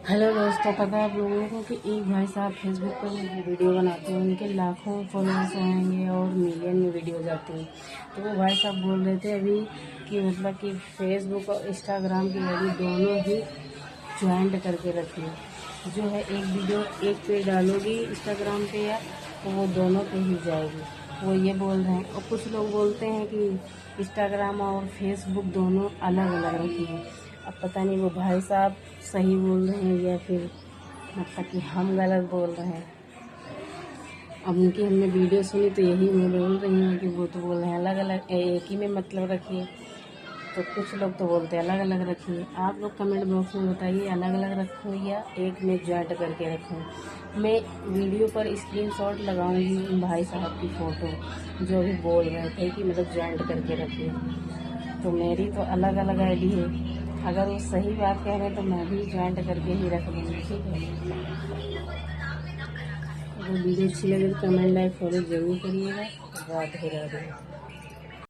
Hello दोस्तों, पता है आप लोगों को कि एक भाई साहब फेसबुक पर वीडियो बनाते हैं, उनके लाखों फॉलोअर्स आएंगे और मिलियन में वीडियो जाती हैं। तो वो भाई साहब बोल रहे थे अभी कि मतलब कि फेसबुक और इंस्टाग्राम की आईडी दोनों ही ज्वाइंट करके रखिए। जो है एक वीडियो एक पे डालोगी इंस्टाग्राम पे या तो वो दोनों पे ही जाएगी। वो ये बोल रहे हैं। और कुछ लोग बोलते हैं कि इंस्टाग्राम और फेसबुक दोनों अलग अलग रखिए। अब पता नहीं वो भाई साहब सही बोल रहे हैं या फिर मतलब कि हम गलत बोल रहे हैं। अब उनकी हमने वीडियो सुनी तो यही मैं बोल रही हूँ कि वो तो बोल रहे हैं अलग अलग एक ही में मतलब रखिए। तो कुछ लोग तो बोलते हैं अलग अलग रखिए। आप लोग कमेंट बॉक्स में बताइए अलग अलग रखो या एक में ज्वाइंट करके रखो। मैं वीडियो पर स्क्रीनशॉट लगाऊंगी उन भाई साहब की फ़ोटो जो भी बोल रहे थे कि मतलब ज्वाइंट करके रखिए। तो मेरी तो अलग अलग आईडी है। अगर वो सही बात कह रहे हैं तो मैं भी ज्वाइंट करके ही रख लूँगी। ठीक है। अगर वीडियो अच्छी लगे तो कमेंट लाइक फॉलो जरूर करिएगा। राधे राधे।